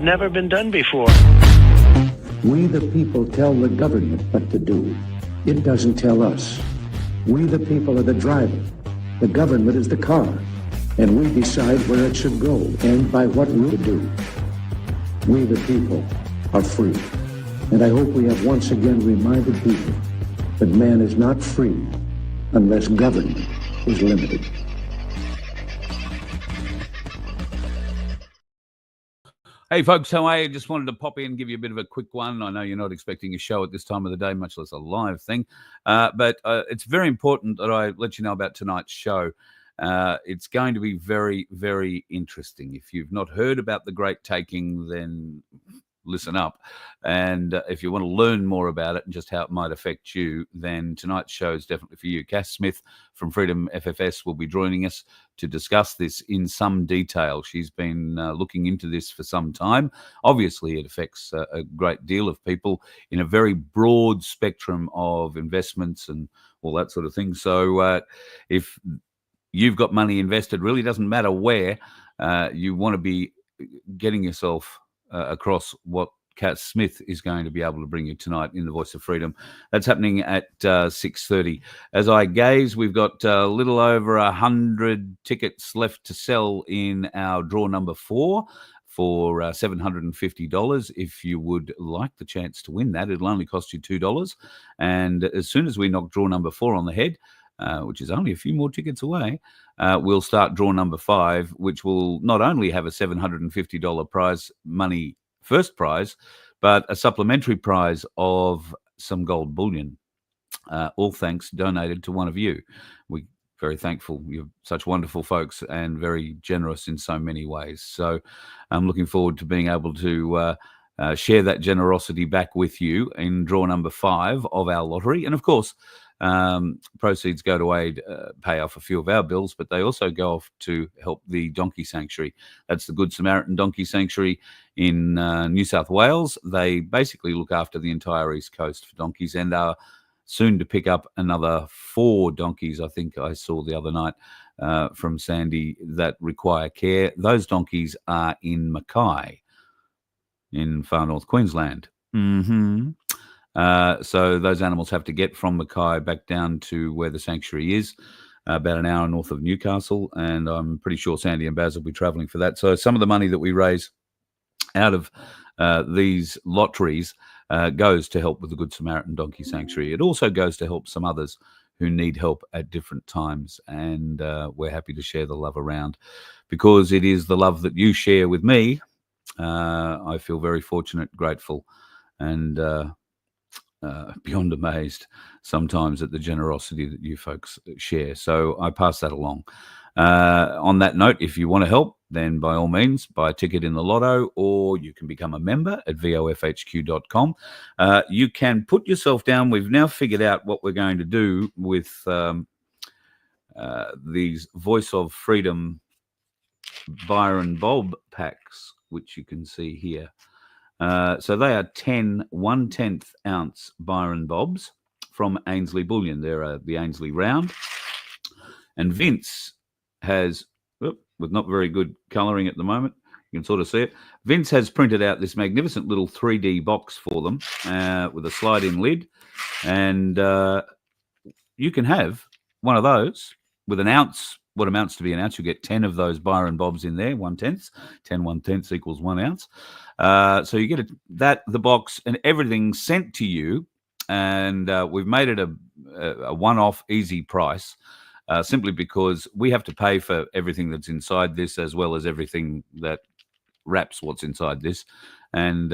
never been done before. We the people tell the government what to do. It doesn't tell us. We the people are the driver. The government is the car. And we decide where it should go and by what route to do. We the people are free. And I hope we have once again reminded people that man is not free unless government is limited. Hey folks, how are you? Just wanted to pop in and give you a bit of a quick one. I know you're not expecting a show at this time of the day, much less a live thing. But it's very important that I let you know about tonight's show. It's going to be very, very interesting. If you've not heard about the Great Taking, then listen up. And if you want to learn more about it and just how it might affect you, then tonight's show is definitely for you. Cass Smith from Freedom FFS will be joining us to discuss this in some detail. She's been looking into this for some time. Obviously, it affects a great deal of people in a very broad spectrum of investments and all that sort of thing. So if you've got money invested, really doesn't matter where, you want to be getting yourself across what Cass Smith is going to be able to bring you tonight in the Voice of Freedom. That's happening at 6:30. As I gaze, we've got a little over 100 tickets left to sell in our draw number 4 for $750. If you would like the chance to win that, it'll only cost you $2. And as soon as we knock draw number 4 on the head, which is only a few more tickets away, we'll start draw number 5, which will not only have a $750 prize money first prize, but a supplementary prize of some gold bullion, all thanks donated to one of you. We're very thankful. You're such wonderful folks and very generous in so many ways. So I'm looking forward to being able to share that generosity back with you in draw number 5 of our lottery. And of course, proceeds go to aid, pay off a few of our bills, but they also go off to help the Donkey Sanctuary. That's the Good Samaritan Donkey Sanctuary in New South Wales. They basically look after the entire East Coast for donkeys and are soon to pick up another 4 donkeys, I think I saw the other night from Sandy, that require care. Those donkeys are in Mackay in far north Queensland. So those animals have to get from Mackay back down to where the sanctuary is, about an hour north of Newcastle, and I'm pretty sure Sandy and Baz will be travelling for that. So some of the money that we raise out of these lotteries goes to help with the Good Samaritan Donkey Sanctuary. It also goes to help some others who need help at different times, and we're happy to share the love around because it is the love that you share with me. I feel very fortunate, grateful, and beyond amazed sometimes at the generosity that you folks share. So I pass that along. On that note, if you want to help, then by all means, buy a ticket in the lotto, or you can become a member at vofhq.com. You can put yourself down. We've now figured out what we're going to do with these Voice of Freedom Byron Bob packs, which you can see here. So they are 10 1/10 ounce Byron Bobs from Ainsley Bullion. They're the Ainsley Round. And Vince has, with not very good colouring at the moment, you can sort of see it. Vince has printed out this magnificent little 3D box for them with a slide-in lid. And you can have one of those with an ounce, what amounts to be an ounce. You get 10 of those Byron Bobs in there, 1/10. 10 1/10 equals 1 ounce. So you get the box and everything sent to you. And we've made it a one-off easy price. Simply because we have to pay for everything that's inside this, as well as everything that wraps what's inside this, and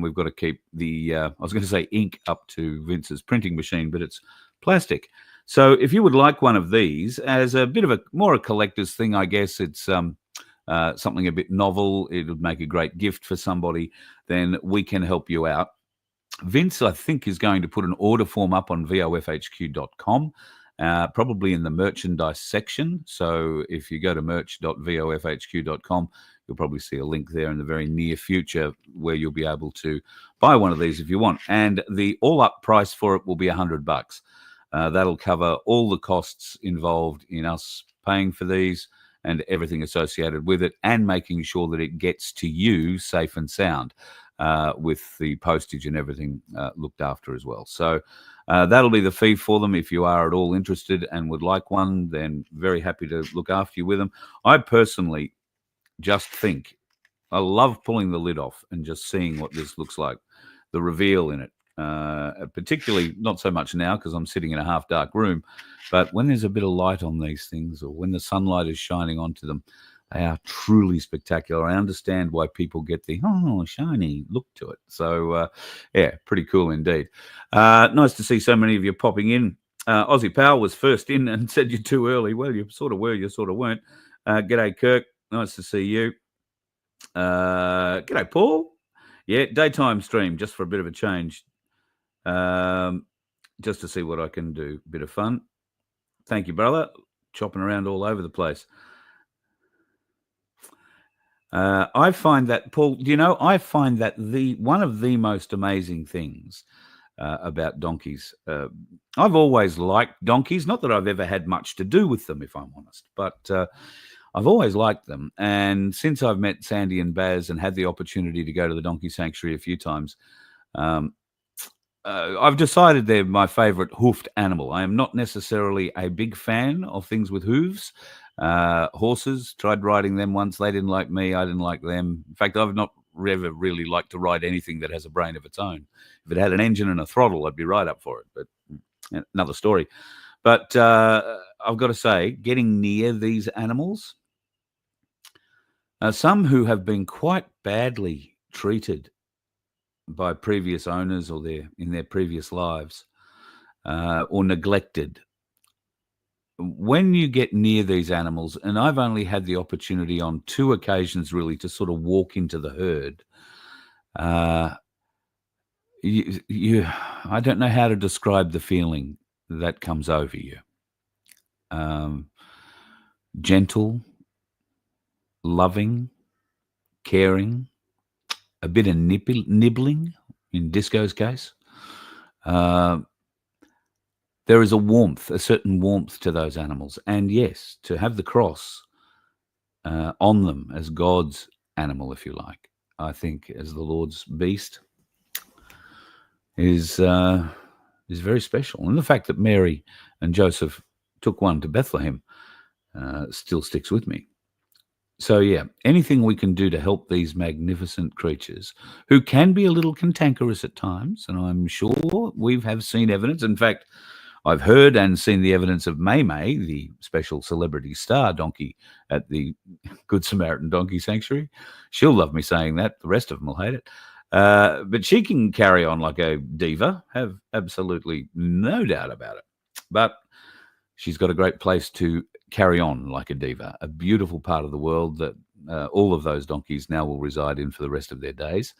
we've got to keep the I was going to say ink up to Vince's printing machine, but it's plastic. So if you would like one of these as a bit of a collector's thing, I guess it's something a bit novel. It would make a great gift for somebody. Then we can help you out. Vince, I think, is going to put an order form up on vofhq.com. Probably in the merchandise section. So if you go to merch.vofhq.com, you'll probably see a link there in the very near future where you'll be able to buy one of these if you want. And the all-up price for it will be $100. That'll cover all the costs involved in us paying for these and everything associated with it, and making sure that it gets to you safe and sound, with the postage and everything looked after as well. So that'll be the fee for them. If you are at all interested and would like one, then very happy to look after you with them. I personally just think I love pulling the lid off and just seeing what this looks like, the reveal in it. Particularly not so much now because I'm sitting in a half dark room, but when there's a bit of light on these things, or when the sunlight is shining onto them, they are truly spectacular. I understand why people get the shiny look to it. So yeah, pretty cool indeed. Nice to see so many of you popping in. Aussie Powell was first in and said you're too early. Well, you sort of were, you sort of weren't. G'day Kirk, nice to see you. G'day Paul. Yeah, daytime stream just for a bit of a change. Just to see what I can do. Bit of fun. Thank you, brother. Chopping around all over the place. I find that, Paul, I find that one of the most amazing things about donkeys. I've always liked donkeys. Not that I've ever had much to do with them, if I'm honest, but I've always liked them. And since I've met Sandy and Baz and had the opportunity to go to the donkey sanctuary a few times, I've decided they're my favorite hoofed animal. I am not necessarily a big fan of things with hooves. Horses, tried riding them once. They didn't like me. I didn't like them. In fact, I've not ever really liked to ride anything that has a brain of its own. If it had an engine and a throttle, I'd be right up for it. But another story. But I've got to say, getting near these animals, some who have been quite badly treated by previous owners or in their previous lives, or neglected. When you get near these animals, and I've only had the opportunity on 2 occasions really to sort of walk into the herd, I don't know how to describe the feeling that comes over you. Gentle, loving, caring, a bit of nibbling in Disco's case. There is a certain warmth to those animals. And yes, to have the cross on them as God's animal, if you like, I think as the Lord's beast is very special. And the fact that Mary and Joseph took one to Bethlehem still sticks with me. So yeah, anything we can do to help these magnificent creatures who can be a little cantankerous at times, and I'm sure we have seen evidence. In fact, I've heard and seen the evidence of May, the special celebrity star donkey at the Good Samaritan Donkey Sanctuary. She'll love me saying that. The rest of them will hate it. But she can carry on like a diva, have absolutely no doubt about it. But she's got a great place to carry on like a diva, a beautiful part of the world that all of those donkeys now will reside in for the rest of their days.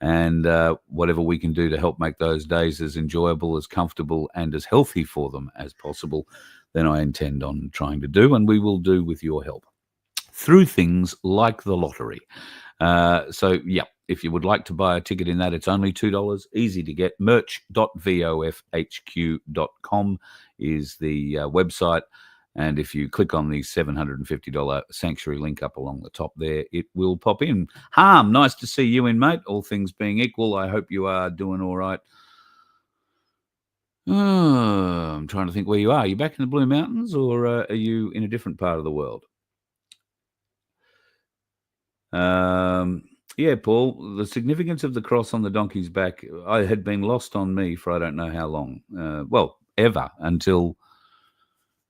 And whatever we can do to help make those days as enjoyable, as comfortable, and as healthy for them as possible, then I intend on trying to do, and we will do with your help through things like the lottery. So, yeah, if you would like to buy a ticket in that, it's only $2, easy to get. merch.vofhq.com is the website. And if you click on the $750 sanctuary link up along the top there, it will pop in. Harm, nice to see you in, mate. All things being equal, I hope you are doing all right. I'm trying to think where you are. Are you back in the Blue Mountains, or are you in a different part of the world? Yeah, Paul, the significance of the cross on the donkey's back had been lost on me for I don't know how long. Ever, until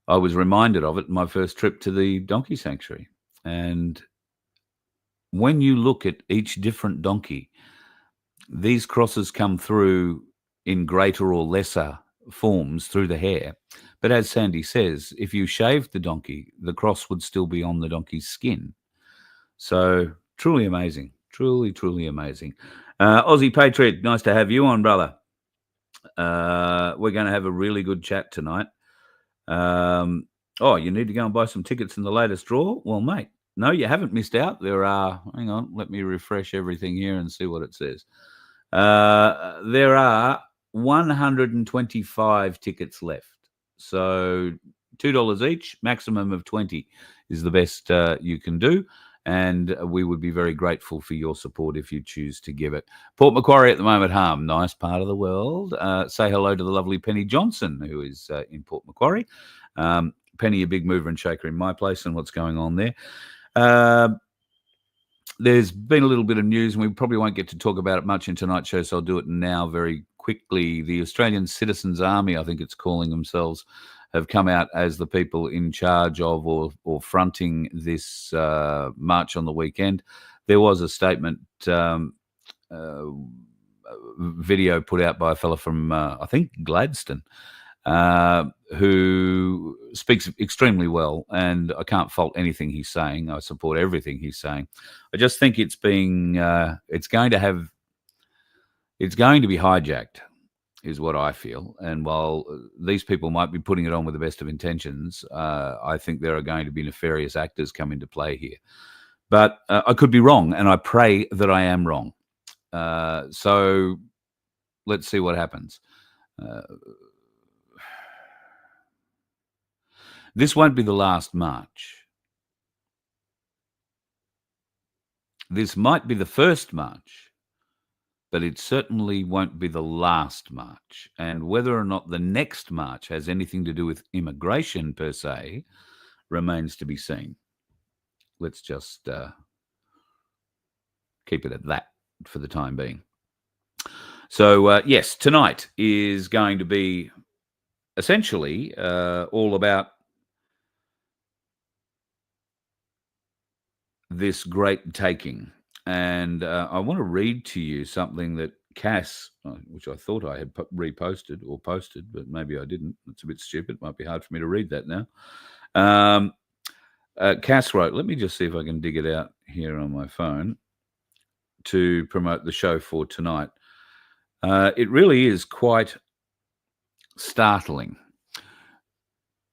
I was reminded of it in my first trip to the donkey sanctuary. And when you look at each different donkey, these crosses come through in greater or lesser forms through the hair. But as Sandy says, if you shaved the donkey, the cross would still be on the donkey's skin. So truly amazing. Truly, truly amazing. Aussie Patriot, nice to have you on, brother. We're going to have a really good chat tonight. You need to go and buy some tickets in the latest draw? Well, mate, no, you haven't missed out. There are, hang on, let me refresh everything here and see what it says. There are 125 tickets left. So $2 each, maximum of 20 is the best you can do. And we would be very grateful for your support if you choose to give it. Port Macquarie at the moment, harm, nice part of the world. Say hello to the lovely Penny Johnson, who is in Port Macquarie. Penny, a big mover and shaker in my place, and what's going on there. There's been a little bit of news, and we probably won't get to talk about it much in tonight's show, so I'll do it now very quickly. The Australian Citizens Army, I think it's calling themselves, have come out as the people in charge of or fronting this march on the weekend. There was a statement, video put out by a fellow from, I think, Gladstone, who speaks extremely well, and I can't fault anything he's saying. I support everything he's saying. I just think it's going to be hijacked, is what I feel. And while these people might be putting it on with the best of intentions, I think there are going to be nefarious actors come into play here. But I could be wrong, and I pray that I am wrong. So let's see what happens. This won't be the last march. This might be the first march, but it certainly won't be the last march. And whether or not the next march has anything to do with immigration per se remains to be seen. Let's just keep it at that for the time being. So, yes, tonight is going to be essentially all about this great taking. And I want to read to you something that Cass, which I thought I had reposted or posted, but maybe I didn't. It's a bit stupid. It might be hard for me to read that now. Cass wrote, let me just see if I can dig it out here on my phone to promote the show for tonight. It really is quite startling.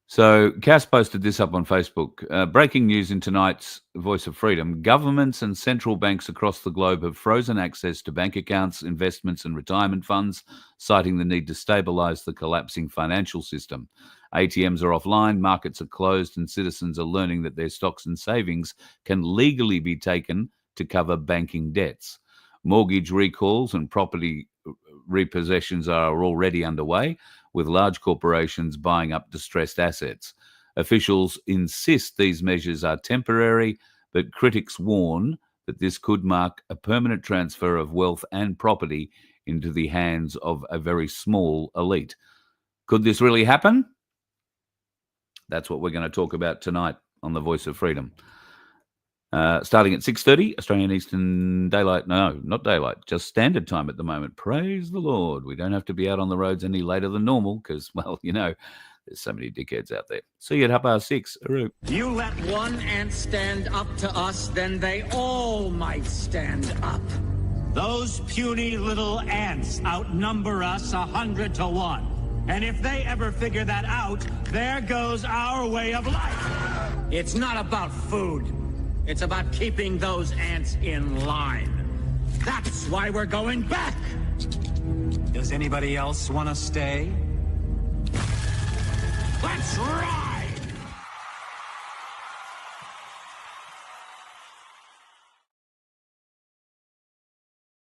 So Cass posted this up on Facebook. Breaking news in tonight's Voice of Freedom. Governments and central banks across the globe have frozen access to bank accounts, investments and retirement funds, citing the need to stabilise the collapsing financial system. ATMs are offline, markets are closed, and citizens are learning that their stocks and savings can legally be taken to cover banking debts. Mortgage recalls and property repossessions are already underway, with large corporations buying up distressed assets. Officials insist these measures are temporary, but critics warn that this could mark a permanent transfer of wealth and property into the hands of a very small elite. Could this really happen? That's what we're going to talk about tonight on the Voice of Freedom. Starting at 6:30, Australian Eastern Daylight. No, not daylight, just standard time at the moment. Praise the Lord. We don't have to be out on the roads any later than normal because, well, you know, there's so many dickheads out there. See you at 6:30. Aroo. You let one ant stand up to us, then they all might stand up. Those puny little ants outnumber us 100 to 1. And if they ever figure that out, there goes our way of life. It's not about food. It's about keeping those ants in line. That's why we're going back. Does anybody else want to stay? Let's rock!